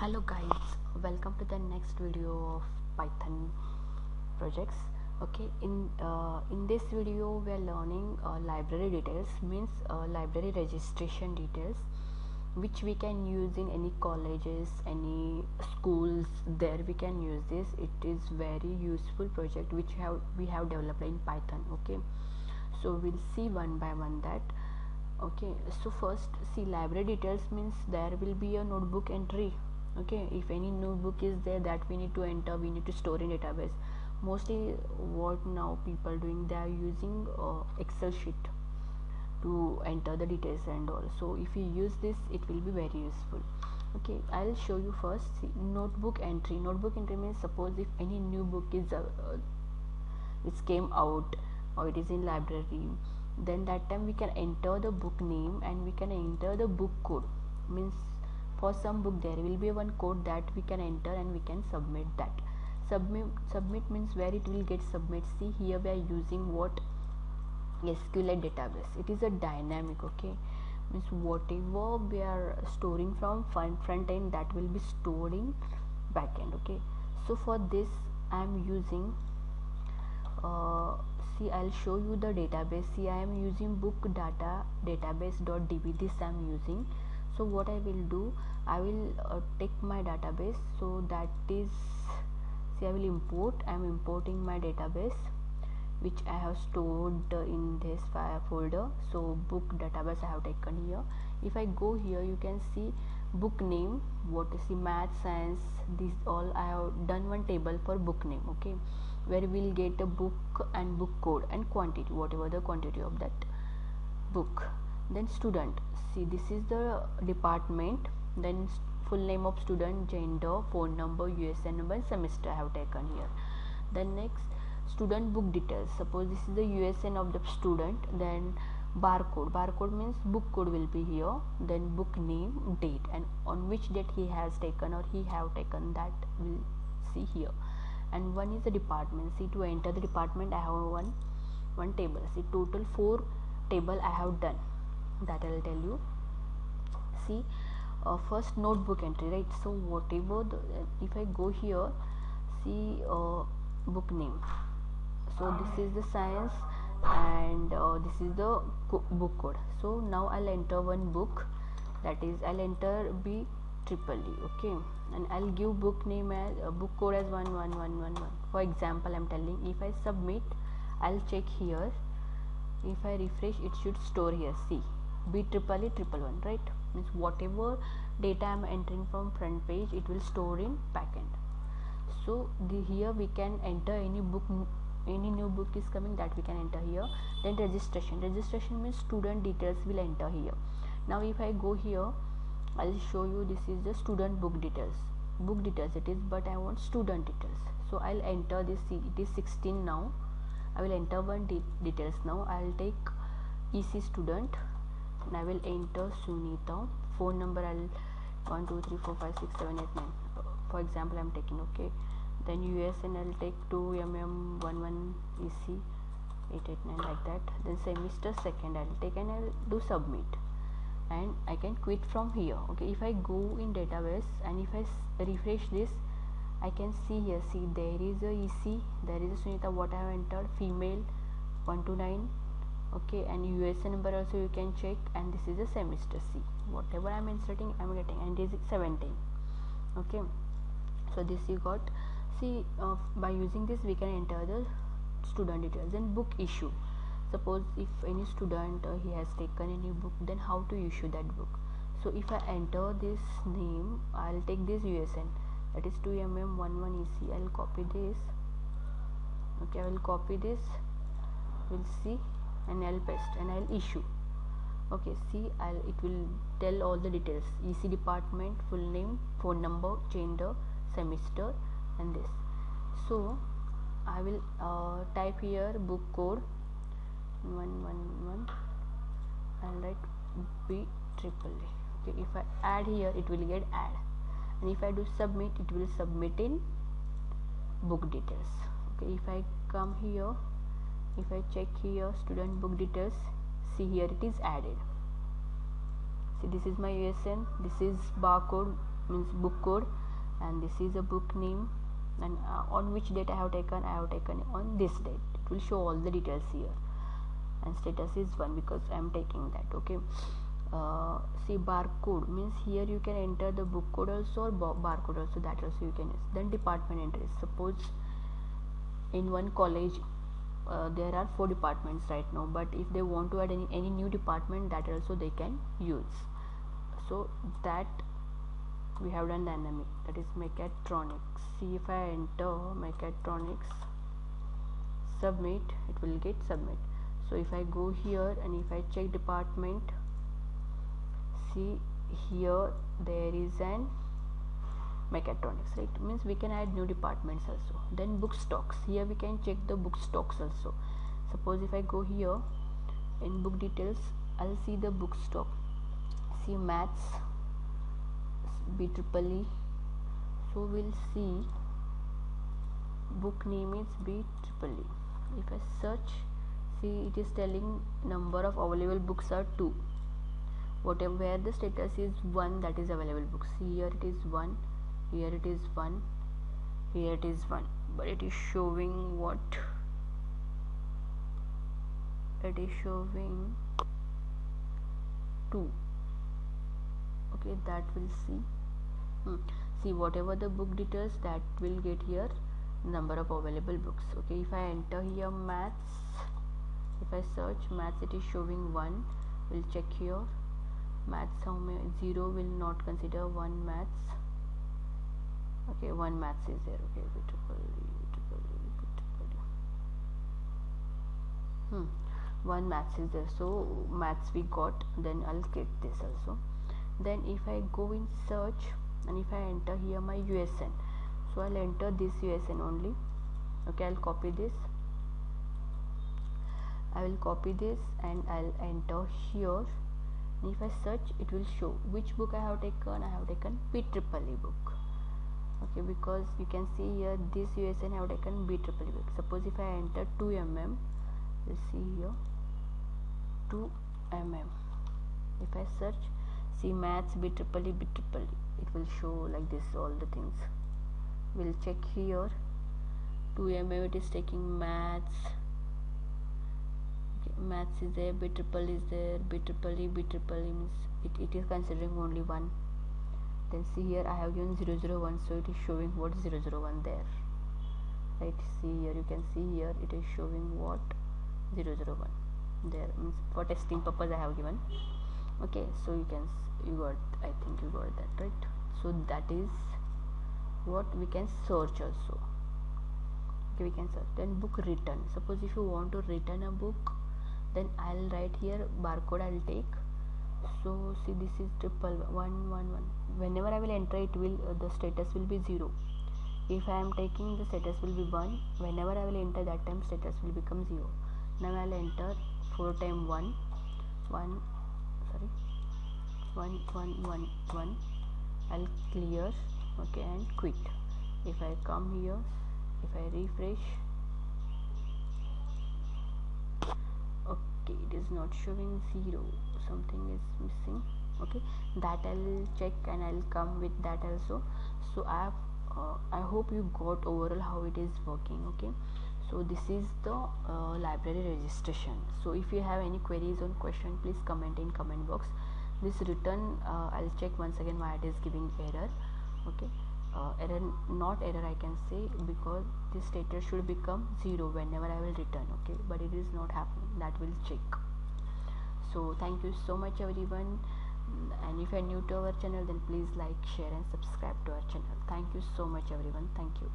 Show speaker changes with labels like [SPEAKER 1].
[SPEAKER 1] Hello guys, welcome to the next video of Python projects. Okay, in this video we are learning library details, means library registration details, which we can use in any colleges, any schools. There we can use this. It is very useful project which we have developed in Python. Okay, so we'll see one by one that. Okay, so first see, library details means there will be a notebook entry. Okay, if any notebook is there that we need to enter, we need to store in database. Mostly what now people doing, they are using Excel sheet to enter the details and all. So if you use this, it will be very useful. Okay, I'll show you first. See, notebook entry. Notebook entry means, suppose if any new book is it came out or it is in library, then that time we can enter the book name and we can enter the book code. Means for some book there will be one code that we can enter and we can submit that. Submit means where it will get submit. See, here we are using what? SQLite database. It is a dynamic. Okay, means whatever we are storing from front end, that will be stored in back end. Okay, so for this I am using see, I'll show you the database. See, I am using book data database.db. this I am using. So what I will do, I will take my database. So that is, see, I will import. I am importing my database which I have stored in this file folder. So book database I have taken here. If I go here, you can see book name, what is the math, science, these all I have done one table for book name. Okay, where we will get a book and book code and quantity, whatever the quantity of that book. Then student, see, this is the department, then full name of student, gender, phone number, USN number, and semester I have taken here. Then next, student book details. Suppose this is the USN of the student, then barcode means book code will be here, then book name, date, and on which date he has taken or he have taken, that we'll see here. And one is the department. See, to enter the department I have one table. See, total 4 table I have done, that I will tell you. See, first notebook entry, right? So whatever if I go here, see, book name, so this is the science and this is the book code. So now I'll enter one book, that is I'll enter B triple E. Okay, and I'll give book name as book code as 11111. For example, I'm telling, if I submit, I'll check here. If I refresh, it should store here. See, B triple E 111, right? Means whatever data I'm entering from front page, it will store in backend. So here we can enter any book, any new book is coming, that we can enter here. Then registration means student details will enter here. Now if I go here, I'll show you, this is the student book details it is, but I want student details. So I'll enter this. See, it is 16 now. I will enter one details now. I'll take EC student and I will enter Sunita. Phone number, I'll 1 2 3 4 5 6 7 8 9, for example I'm taking. Okay, then USN I'll take 2mm11 EC 889, like that. Then semester second I'll take and I'll do submit, and I can quit from here. Okay, if I go in database and if I refresh this, I can see here. See, there is a EC, there is a Sunita, what I have entered, female 129. Okay, and USN number also you can check, and this is a semester. See, whatever I'm inserting, I'm getting, and this is 17. Okay, so this you got. See, by using this we can enter the student details. Then book issue. Suppose if any student he has taken a new book, then how to issue that book. So if I enter this name, I'll take this USN, that is 2mm11 EC. I'll copy this. Okay, I will copy this, we'll see, and I'll paste and I'll issue. Okay, see, it will tell all the details: EC department, full name, phone number, gender, semester, and this. So I will type here book code 111. I'll write B triple A. Okay, if I add here, it will get add, and if I do submit, it will submit in book details. Okay, if I come here, if I check here student book details, see, here it is added. See, this is my USN, this is barcode means book code, and this is a book name, and on which date I have taken on this date. It will show all the details here, and status is 1 because I am taking that. Okay. See, barcode means here you can enter the book code also or barcode also, that also you can use. Then department entries. Suppose in one college there are 4 departments right now, but if they want to add any new department, that also they can use. So that we have done dynamic, that is mechatronics. See, if I enter mechatronics, submit, it will get submit. So if I go here and if I check department, see here there is an mechatronics, right? Means we can add new departments also. Then book stocks, here we can check the book stocks also. Suppose if I go here in book details, I'll see the book stock. See, maths BEEE, so we'll see book name is BEEE. If I search, see, it is telling number of available books are 2. Whatever, where the status is 1, that is available books. See, here it is 1, here it is 1, here it is 1, but it is showing what? It is showing 2. Okay, that will see. See, whatever the book details, that will get here number of available books. Okay, if I enter here maths, if I search maths, it is showing 1. We'll check here maths, how many? 0 will not consider, 1 maths. Okay, 1 maths is there. Okay, one maths is there, so maths we got. Then I'll click this also. Then if I go in search and if I enter here my USN, so I'll enter this USN only. Okay, I'll copy this. I will copy this and I'll enter here. And if I search, it will show which book I have taken. I have taken BEEE book. Okay, because you can see here this USN I have taken BEEE book. Suppose if I enter 2mm, you see here 2mm. If I search, see maths BEEE, it will show like this all the things. We'll check here 2mm, it is taking maths. Okay, maths is there, BEEE is there, BEEE means it is considering only 1. Then see here I have given 001, so it is showing what 001 there, right? See here, you can see here it is showing what 001 there, means for testing purpose I have given. Okay, so you got, I think you got that, right? So that is what we can search also. Okay, we can search. Then book return. Suppose if you want to return a book, then I'll write here barcode I'll take. So see, this is 111. Whenever I will enter, it will the status will be 0. If I am taking, the status will be 1. Whenever I will enter, that time status will become 0. Now I'll enter 4 times 1 1 I'll clear. Okay, and quit. If I come here, if I refresh, okay, it is not showing 0, something is missing. Okay, that I'll check and I'll come with that also. So I hope you got overall how it is working. Okay, so this is the library registration. So if you have any queries or question, please comment in comment box. This return I'll check once again why it is giving error. Okay, error, not error I can say, because this status should become 0 whenever I will return. Okay, but it is not happening. That will check. So thank you so much everyone, and if you are new to our channel, then please like, share and subscribe to our channel. Thank you so much everyone. Thank you.